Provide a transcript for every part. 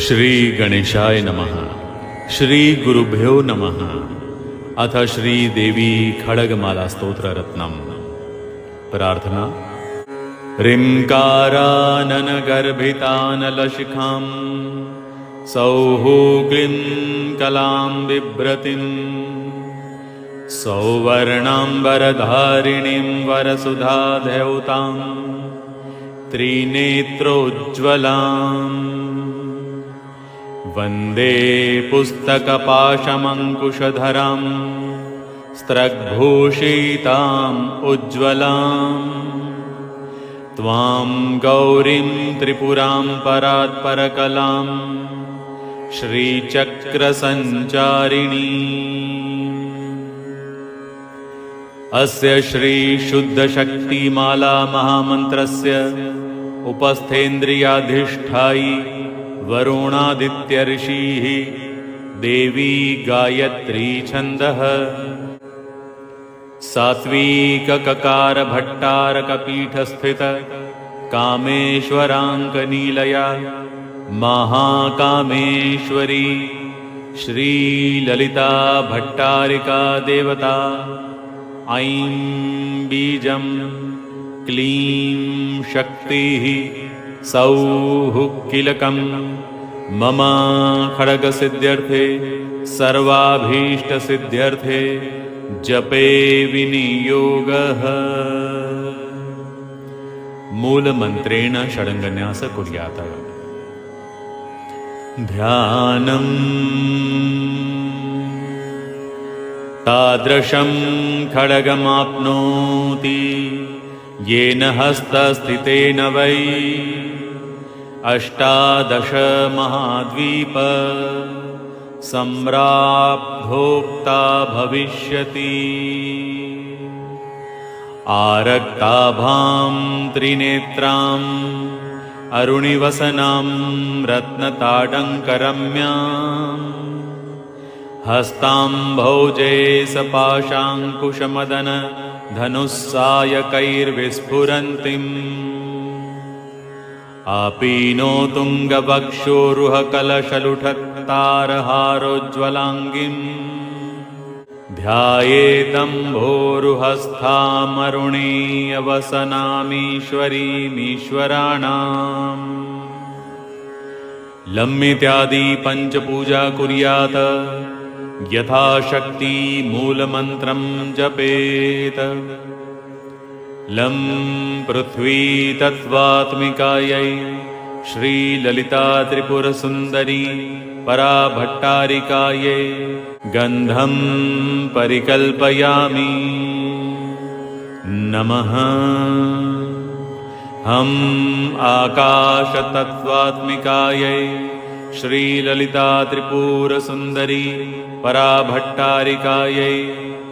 श्री गणेशाय नमः। श्री गुरुभ्यो नमः। अथ श्री देवी खड्गमाला स्तोत्र रत्नम। प्रार्थना। ह्रींकारानन गर्भितानलशिखां सौः क्लीं कलां बिभ्रतीं सौवर्णाम्बरधारिणीं वरसुधाधौतां त्रिनेत्रोज्ज्वलाम् वन्दे पुस्तकपाशमङ्कुशधरां स्त्रग्भूषिताम् उज्ज्वलाम् त्वां गौरीं त्रिपुरां परात्परकलां श्रीचक्रसञ्चारिणी। अस्य श्रीशुद्धशक्तिमाला महामन्त्रस्य उपस्थेन्द्रियाधिष्ठायी वरुणादित्य ऋषिः देवी गायत्री छन्दः सात्विककार भट्टारकपीठस्थित कामेश्वराङ्कनीलया महाकामेश्वरी श्रीललिता भट्टारिका देवता। ऐं बीजं क्लीं शक्तिः सौः कीलकं मम खड्गसिद्ध्यर्थे सर्वाभीष्टसिद्ध्यर्थे जपे विनियोगः। मूलमन्त्रेण षडङ्गन्यास कुर्यात्। ध्यानम् तादृशं खड्गमाप्नोति येन हस्तस्थितेन वै अष्टादश महाद्वीप सम्राप्तोक्ता भविष्यति। आरक्ताभां त्रिनेत्राम् अरुणिवसनां रत्नताडङ्करम्याम् हस्ताम्भोजे सपाशाङ्कुशमदन धनुस्सायकैर्विस्फुरन्तीम् आपीनो तुङ्गवक्षोरुहकलशलुठत्तारहारोज्ज्वलाङ्गीम् ध्यायेदम्भोरुहस्थामरुणीयवसनामीश्वरीमीश्वराणाम्। लम्मित्यादि पञ्चपूजा कुर्यात्। यथाशक्ति मूलमन्त्रं जपेत। लं पृथ्वी तत्त्वात्मिकायै श्रीललिता त्रिपुरसुन्दरी पराभट्टारिकायै गन्धं परिकल्पयामि। नमः। हम आकाशतत्त्वात्मिकायै श्रीललिता त्रिपुरसुन्दरी पराभट्टारिकायै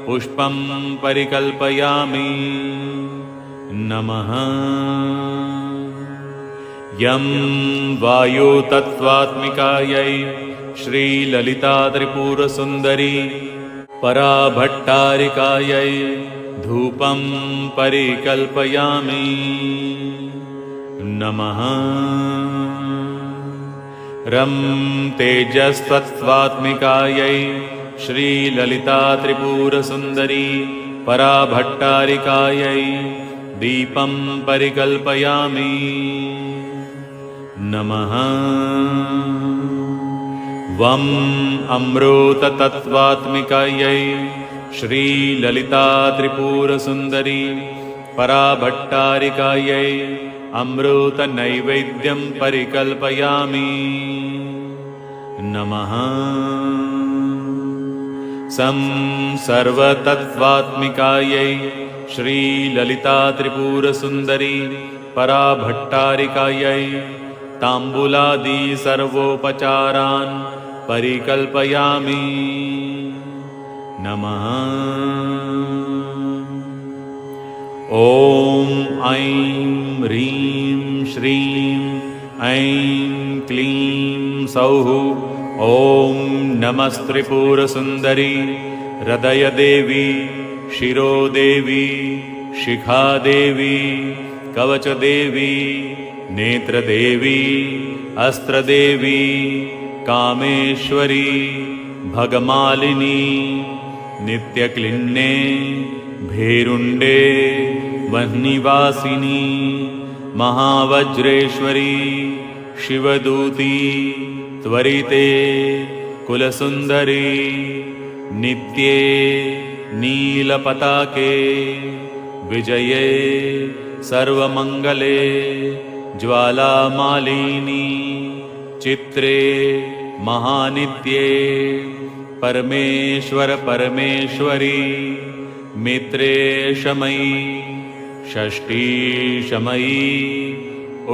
पुष्पं परिकल्पयामि। नमः। यं वायुतत्त्वात्मिकायै श्रीललिता त्रिपुरसुन्दरी पराभट्टारिकायै धूपं परिकल्पयामि। नमः। रं तेजस्तत्त्वात्मिकायै श्रीललिता त्रिपुरसुन्दरी पराभट्टारिकायै दीपं परिकल्पयामि। नमः। वं अमृततत्त्वात्मिकायै श्रीललिता त्रिपुरसुन्दरी पराभट्टारिकायै अमृतनैवेद्यं परिकल्पयामि। नमः। सं सर्वतत्त्वात्मिकायै श्रीललिता त्रिपुरसुन्दरी पराभट्टारिकायै ताम्बूलादि सर्वोपचारान् परिकल्पयामि। नमः। ॐ ऐं ह्रीं श्रीं ऐं क्लीं सौः। ॐ नमस्त्रिपुरसुन्दरी हृदयदेवी शिरोदेवी शिखादेवी कवचदेवी नेत्रदेवी अस्त्रदेवी कामेश्वरी भगमालिनी नित्यक्लिन्ने भेरुण्डे वह्निवासिनी महावज्रेश्वरी शिवदूती त्वरिते कुलसुन्दरी नित्ये नीलपताके विजये सर्वमङ्गले ज्वालामालिनी चित्रे महानित्ये परमेश्वर परमेश्वरी मित्रे शमयी षष्ठीशमयी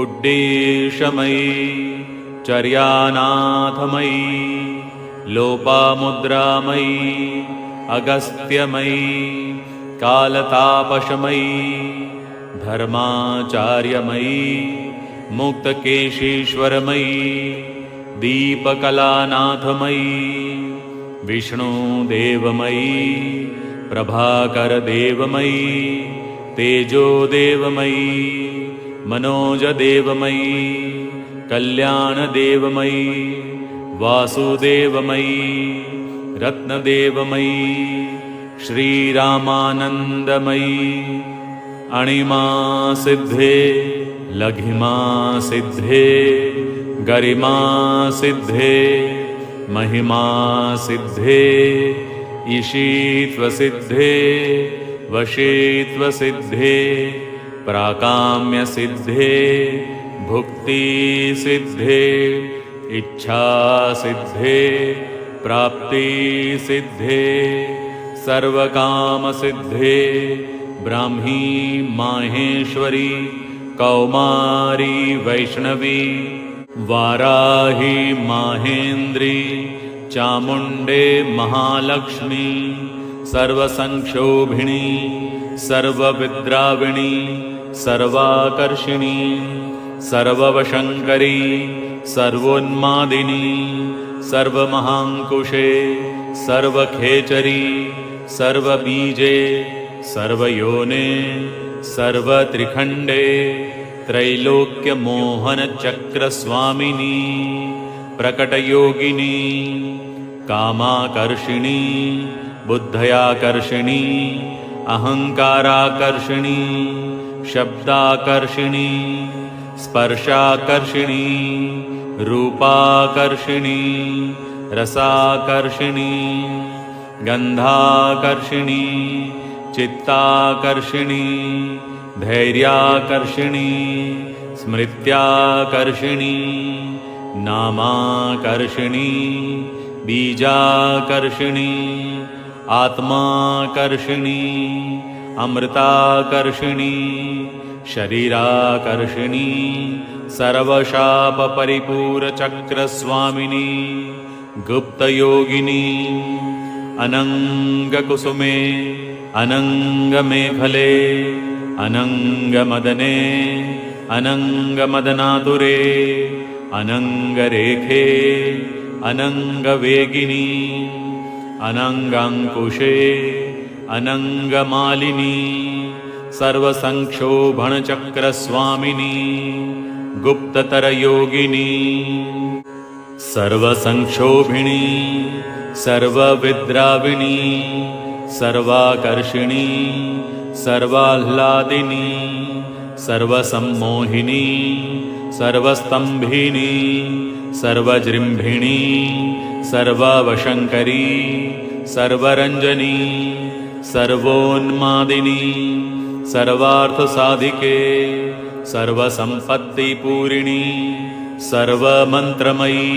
उड्डीशमयी चर्यानाथमयी लोपामुद्रामयी अगस्त्यमयी कालतापशमयी धर्माचार्यमयी मुक्तकेशीश्वरमयी दीपकलानाथमयी विष्णुदेवमयी प्रभाकरदेवमयी तेजोदेवमयी मनोजदेवमयी कल्याणदेवमयी वासुदेवमयी रत्नदेवमयी श्रीरामानन्दमयी अणिमा सिद्धे लघिमा सिद्धे गरिमा सिद्धे महिमा सिद्धे ईशित्वसिद्धे वशीत्वसिद्धे प्राकाम्यसिद्धे भुक्तिसिद्धे इच्छासिद्धे प्राप्तिसिद्धे सर्वकामसिद्धे ब्राह्मी माहेश्वरी कौमारी वैष्णवी वाराही माहेन्द्री चामुण्डे महालक्ष्मी सर्वसंक्षोभिणी सर्वविद्राविणी सर्वाकर्षिणी सर्ववशङ्करी सर्वोन्मादिनी सर्वमहाङ्कुशे सर्वखेचरी सर्वबीजे सर्वयोने सर्वत्रिखण्डे त्रैलोक्यमोहनचक्रस्वामिनी प्रकटयोगिनी कामाकर्षिणी बुद्धयाकर्षिणी अहङ्काराकर्षिणी शब्दाकर्षिणी स्पर्शाकर्षिणी रूपाकर्षिणी रसाकर्षिणी गन्धाकर्षिणी चित्ताकर्षिणी धैर्याकर्षिणी स्मृत्याकर्षिणी नामाकर्षिणी बीजाकर्षिणी आत्माकर्षिणी अमृताकर्षिणी शरीराकर्षिणी सर्वशापपरिपूरचक्रस्वामिनी गुप्तयोगिनी अनङ्गकुसुमे अनङ्गमेखले अनङ्गमदने अनङ्गमदनातुरे अनङ्गरेखे अनङ्गवेगिनी अनङ्गाङ्कुशे अनङ्गमालिनी सर्वसंक्षोभणचक्रस्वामिनी गुप्ततरयोगिनी सर्वसंक्षोभिणी सर्वविद्राविणी सर्वाकर्षिणी सर्वाह्लादिनी सर्वसम्मोहिनी सर्वस्तम्भिनी सर्वजृम्भिणी सर्ववशङ्करी सर्वरञ्जनी सर्वोन्मादिनी सर्वार्थसाधिके सर्वसम्पत्तिपूरिणी सर्वमन्त्रमयी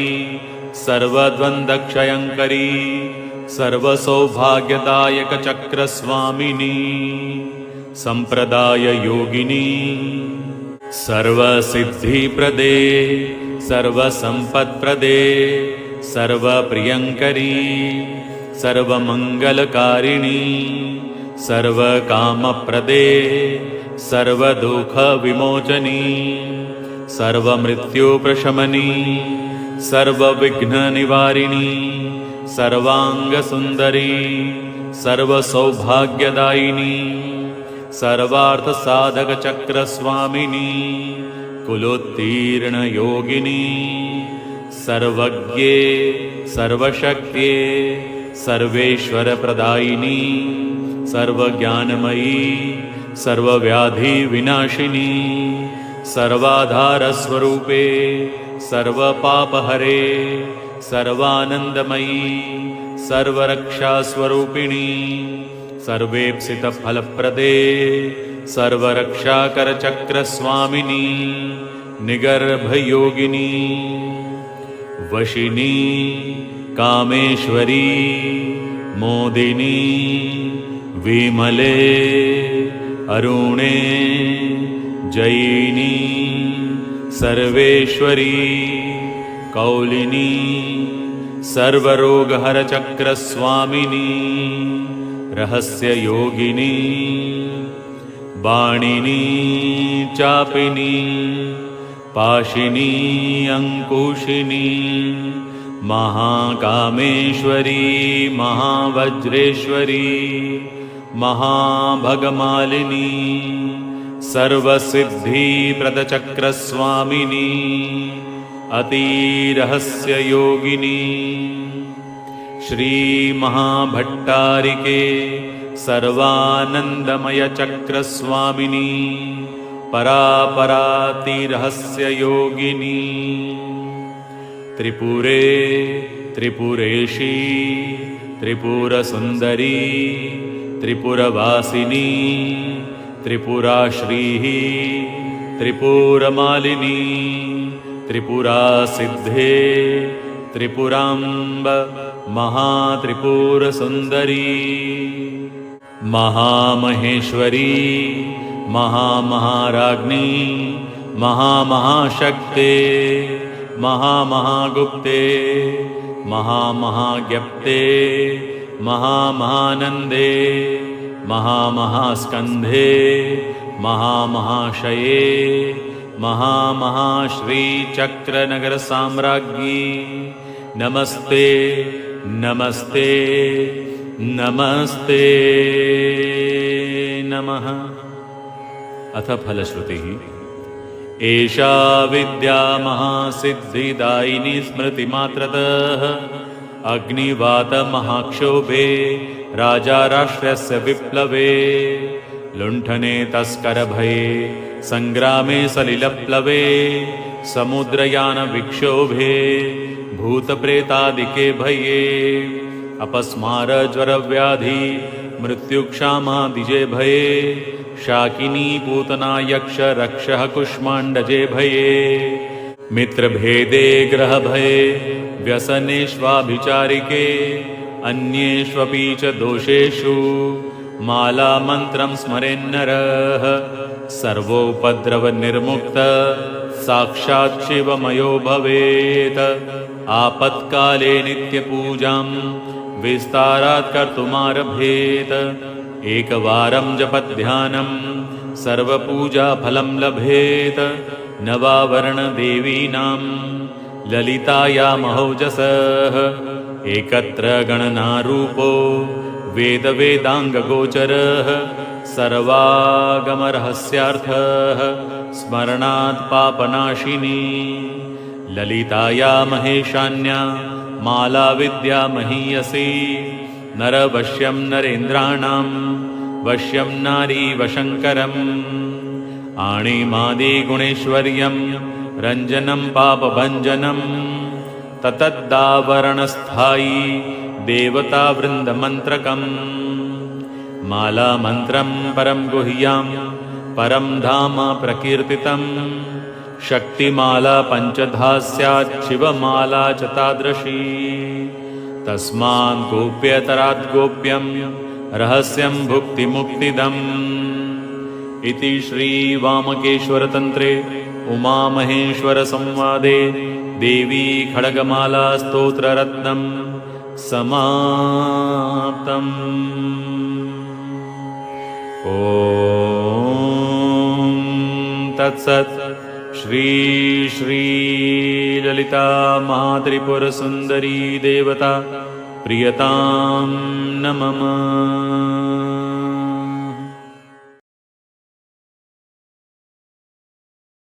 सर्वद्वन्द्वक्षयङ्करी सर्वसौभाग्यदायकचक्रस्वामिनी सम्प्रदाययोगिनी सर्वसिद्धिप्रदे सर्वसम्पत्प्रदे सर्वप्रियङ्करी सर्वमङ्गलकारिणी सर्वकामप्रदे सर्वदुःखविमोचनी सर्वमृत्युप्रशमनी सर्वविघ्ननिवारिणी सर्वाङ्गसुन्दरी सर्वसौभाग्यदायिनी सर्वार्थसाधकचक्रस्वामिनी कुलोत्तीर्णयोगिनी सर्वज्ञे सर्वशक्त्ये सर्वेश्वरप्रदायिनी सर्वज्ञानमयी सर्वव्याधिविनाशिनी सर्वाधारस्वरूपे सर्वपापहरे सर्वानन्दमयी सर्वरक्षास्वरूपिणी सर्वेप्सितफलप्रदे सर्वरक्षाकरचक्रस्वामिनी निगर्भयोगिनी वशिनी कामेश्वरी मोदिनी विमले अरुणे जयिनी सर्वेश्वरी कौलिनी सर्वरोगहरचक्रस्वामिनी रहस्ययोगिनी बाणिनी चापिनी पाशिनी अंकुशिनी महाकामेश्वरी महावज्रेश्वरी महाभगमालिनी सर्वसिद्धिप्रदचक्रस्वामिनी अतिरहस्ययोगिनी श्रीमहाभट्टारिके सर्वानन्दमयचक्रस्वामिनी परापरातिरहस्ययोगिनी त्रिपुरे त्रिपुरेशी त्रिपुरसुन्दरी त्रिपुरवासिनी त्रिपुराश्रीः त्रिपुरमालिनी त्रिपुरासिद्धे त्रिपुराम्ब महात्रिपुरसुन्दरी महामहेश्वरी महामहाराज्ञी महामहाशक्ते महामहागुप्ते महामहाज्ञप्ते महामहानन्दे महामहास्कन्धे महामहाशये महामहाश्रीचक्रनगरसाम्राज्ञी नमस्ते नमस्ते नमस्ते नमः। अथ फलश्रुतिः। एषा विद्या महासिद्धिदायिनी स्मृतिमात्रतः अग्निवातमहाक्षोभे राजाराष्ट्रस्य विप्लवे लुण्ठने तस्करभये सङ्ग्रामे सलिलप्लवे समुद्रयानविक्षोभे भूतप्रेतादिके भये अपस्मारज्वरव्याधि मृत्युक्षामादिजे भये शाकिनी पूतना यक्ष रक्षः कुष्माण्डजे भये मित्रभेदे ग्रहभये व्यसनेष्वाभिचारिके अन्येष्वपि च दोषेषु मालामन्त्रं स्मरेन्नरः सर्वोपद्रवनिर्मुक्त साक्षात् शिवमयो भवेत्। आपत्काले नित्यपूजां विस्तारात् कर्तुमारभेत। एकवारं जपध्यानं सर्वपूजाफलं लभेत। नवावर्णदेवीनां ललिताया महौजसः एकत्र गणनारूपो वेदवेदाङ्गगोचरः सर्वागमरहस्यार्थः स्मरणात् पापनाशिनी ललिताया महेशान्या माला विद्या महीयसी नरवश्यं नरेन्द्राणां वश्यं नारी वशङ्करम् आणिमादिगुणेश्वर्यं रञ्जनं पापभञ्जनं ततद्दावरणस्थायी देवतावृन्दमन्त्रकम् मालामन्त्रं परं गुह्यां परं धाम प्रकीर्तितं शक्तिमाला पञ्चधा स्यात् शिवमाला च तादृशी तस्मात् गोप्यतरात् गोप्यं रहस्यं भुक्तिमुक्तिदम् इति श्रीवामकेश्वरतन्त्रे उमामहेश्वरसंवादे देवी खड्गमाला स्तोत्ररत्नं समाप्तम्। ॐ तत्सत्। श्री श्री ललिता महात्रिपुरसुन्दरी देवता प्रियतां न मम।